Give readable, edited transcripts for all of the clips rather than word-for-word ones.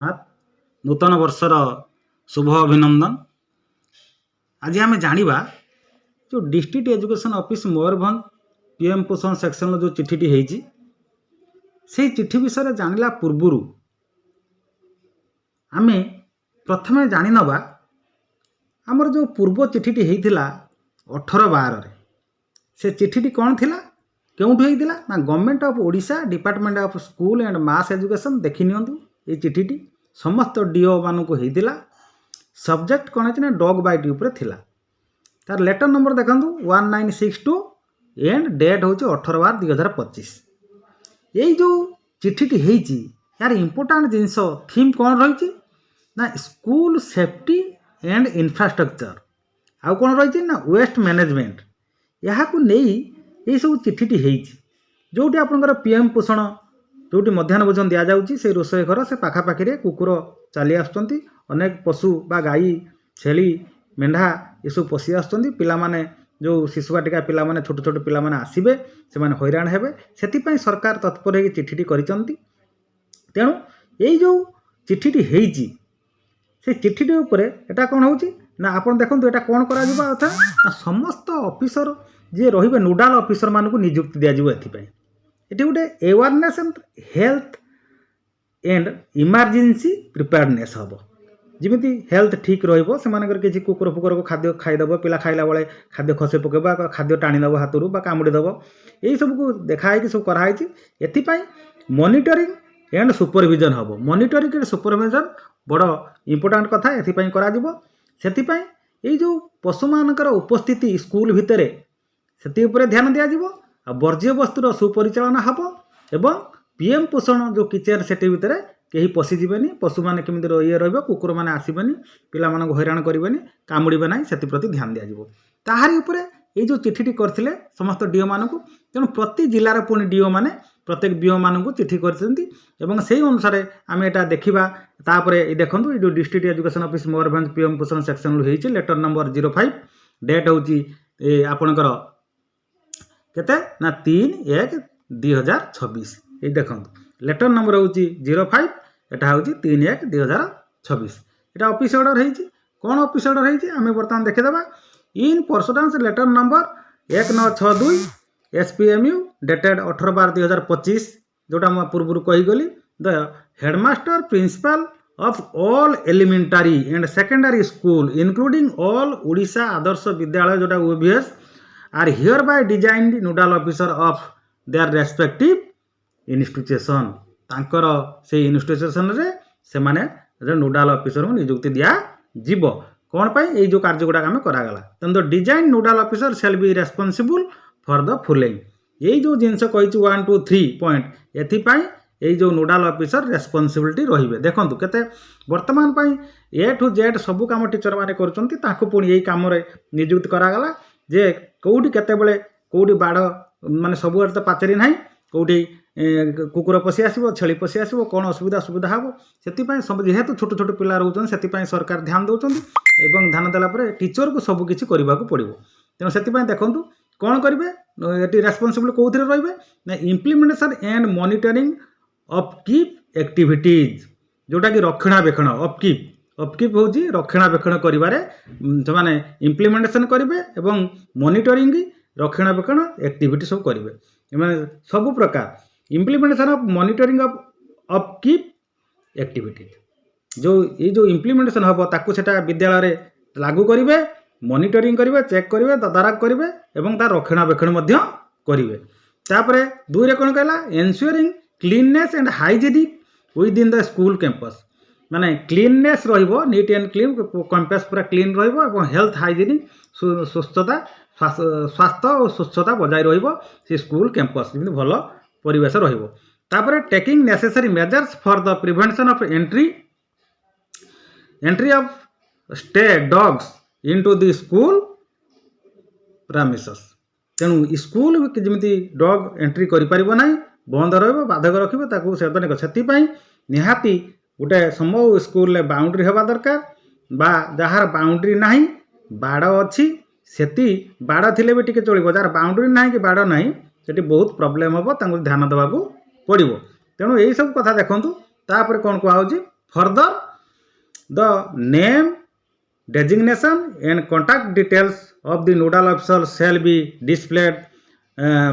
नूतन वर्षर शुभ अभिनंदन। आज आम जाना जो district education office Mayurbhanj PM पोषण सेक्शन जो चिठीटी होती से चिठी विषय जानला पूर्वर आम प्रथम जानी नवा आमर जो पूर्व चिठीटी होता 18/12 से चिठीटी कौन थिला केउठु होइतिला ना government of Odisha department of school and mass education देखि नियंतु ये चिठीटी समस्त डीओ मानक होइतिला। सब्जेक्ट कौन है डॉग बाइट उपर थिला। तार लेटर नंबर देखंतु 1962 एंड डेट हूँ 18/12/2025। यही जो चिठीटी होती यार इंपोर्टाट जिनस थीम कौन रही ना स्कूल सेफ्टी एंड इंफ्रास्ट्रक्चर आउ कौन रही ना वेस्ट मैनेजमेंट यहाँ नहीं यही सब चिठीटी होती जोटी आपंकर पीएम पोषण जोटी मध्याह्न भोजन दि जाऊँगी से रोषे घर से पाखापाखि कुकुर चली आसुँच अनेक पशु बा गाई छेली मेढ़ा ये सब पशि आसुँच पिलामाने जो शिशु बाटिका पिलामाने छोट छोट पिलामाने आसबे से हैरान हेबे से सरकार तत्पर हो चिठीटी करिसंती। तेणु यही जो चिठीटी होती से चिठीटी उपरे एटा कौन होची ना आपण देखंतु एटा कौन करा जिबा अथा समस्त ऑफिसर जे रहिबे नोडाल ऑफिसर मानकु नियुक्ति दिया जिवो एथिपई एटी गोटे awareness and health and emergency preparedness हम जमी हेल्थ ठीक रहिबो सेमानकर किछि कुकुर फुकुर को खाद्य खाइदेव पिला खाइला बेले खाद्य खसे पकेबा खाद्य टाणीदेव हाथरू बा कामुड़ीदेव यही सब को देखाई कि सब कराई एथिपई मॉनिटरिंग एंड सुपरविजन हम मॉनिटरिंग एंड सुपरविजन बड़ इंपोर्टाट कथा एथिपई करा जिवो। सेथिपई एई जो पशु मानकर उपस्थिति स्कूल भितर से उपरे ध्यान दिया जिवो आ वर्ज्य वस्तुर सुपरिचालना हम एवं पीएम पोषण जो किचेन सेटी भितर कहीं पशिजबेनि पशु मैंने केमी ये रुकुर मैंने आसबेनि पिला हैरान करेंगे कामुड़े ना से प्रति ध्यान दिज्व ताहारी उपरे ये जो चिठीटी करथिले समस्त डीओ मानक तेणु प्रति जिलार पुणी डीओ माने प्रत्येक बीओ मानक चिठी करछंती एवं से अनुसार आम एटा देखा तापर देखूँ जो district education office Mayurbhanj PM पोषण सेक्शन होती लेटर नंबर 05 डेट हूँ आपणकर केते ना 3/1/2026 ये देखो लेटर नंबर हूँ 05 एटा हूँ 3/1/2026 एटा ऑफिस ऑर्डर होती कौन ऑफिस ऑर्डर होती आम बर्तमान देखीदा in pursuance letter number 1962 SPMU dated 18/12/2025 जोटा मैं पूर्व कहीगली the headmaster principal of all elementary and secondary school including all Odisha Adarsha Vidyalaya जोटा OBS are hereby design nodal officer of their respective institution तांकर से इंस्टीट्यूशन रे से माने नोडाल ऑफिसर को नियुक्ति दिया जीव कौन पाई ये जो कार्य गुड़ा आम करागला तेन the design nodal officer shall be responsible for the following यही जो जिनस कही 1 2 3 पॉइंट एथिपाई यही जो नोडाल ऑफिसर रेस्पॉन्सिबिलिटी रहिबे देखंतु केते वर्तमान पाई ए टू जेड सब काम टीचर माने करचंती ताको पुणी यही काम रे नियुक्त करागला जे कोउठी केते बेले कोउठी बाड़ माने सब तो पाचेरी नाही कोउठी कुकुर पशि आसो छेली पशि आसो कौन असुविधा सुविधा हम से सब जेहेतु छोट छोट पिला रोचन से सरकार ध्यान दौरान एवं ध्यान देला टीचर को सबकि करने को पड़ो तेणु से देखूँ कौन करेंगे ये रेस्पॉन्सिबल कौन रे ना implementation and monitoring upkeep activities जोटा कि रक्षणाबेक्षण अपकीप हूँ रक्षणाबेक्षण कर इम्प्लीमेंटेशन करेंगे एवं मॉनिटरिंग रक्षणाबेक्षण एक्टिविटी सब करेंगे सब प्रकार implementation of monitoring of upkeep activities जो इम्प्लीमेंटेशन हम ताकू सेटा विद्यालय लागू करेंगे मॉनिटरिंग करेंगे चेक करेंगे तदारख करेंगे एवं तार रक्षणाबेक्षण करेंगे तापर 2 कौन कहला ensuring cleanness and hygienic within the school campus माने क्लीननेस रहिबो नीट एंड क्लीन कैंपस पूरा क्लीन रहिबो एवं हेल्थ हाइजीनिक सुस्थता स्वास्थ्य और स्वच्छता बजाय रहिबो से स्कूल कैंपस जमी भल परिवेश रहिबो तापर taking necessary measures for the prevention of entry of stay dogs into the school premises तेणु स्कूल जमी डॉग एंट्री करें ना बंद बाधक रखिए ताकू से निहाती गोटे संभव स्कूल बाउंड्री हवा दरकार बा जार बाउंड्री ना बाड़ अच्छी सेति बाड़ थिले भी टिके चलिबो जार बाउंड्री ना कि बाड़ ना सेठी बहुत प्रॉब्लम हम ध्यान देवाक पड़ो तेणु यही सब कथा देखूँ तापर कौन कहुच्छी Further, the name, designation and contact details of the nodal officer shall be displayed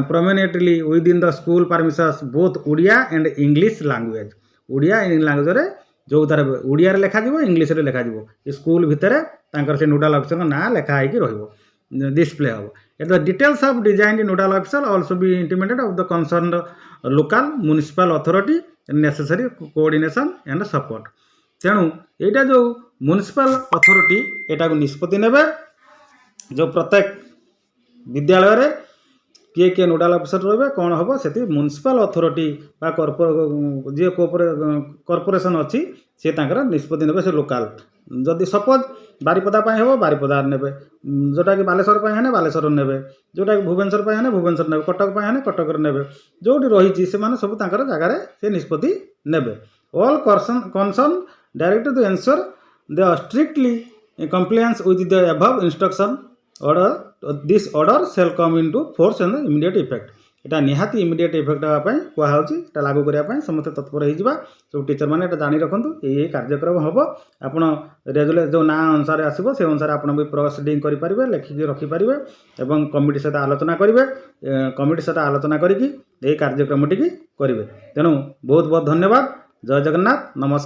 prominently within the school premises both Odia and English language. Odia and English language जो तार ओडिया लेखा इंग्लीश लेखा स्कूल भितर से नोडाल ऑफिसर ना लेखा हो display हम the details of design nodal officer also be intimated of the concern local municipal authority necessary coordination and support. तेणु यहाँ जो म्युनिसिपल अथॉरिटी एटा को निष्पत्ति नेबे जो प्रत्येक विद्यालय रे किए किए नोडाल ऑफिसर रही कौन हम से म्युनिसिपल अथॉरिटी बा जी कॉर्पोरेशन अच्छी सी निष्पत्ति ने से लोकाल जदि सपोज बारिपदा हम बारिपदा ने जोटा कि बालेश्वर है बालेश्वर ने जोटा कि भुवनेश्वर है भुवनेश्वर ने कटक है कटक ने जो रही से सब जगार से निष्पत्ति ने all concerned direct to ensure the strictly compliance with the above instruction order this order shall come into force and immediate effect. एटा निहाती इमीडिएट इफेक्ट होगापी कहूँ लागू करने समस्त तत्पर हो सब टीचर मैंने जाणी रखुद ये कार्यक्रम हम आपड़ रेजुले जो ना अनुसार आसो से अनुसार आप भी प्रोसीडिंग करेंगे लिखिकी रखिपारे और कमिटी सहित आलोचना करेंगे कमिटी सहित आलोचना करी कार्यक्रम टी करेंगे। तेणु बहुत बहुत धन्यवाद। जय जगन्नाथ। नमस्कार।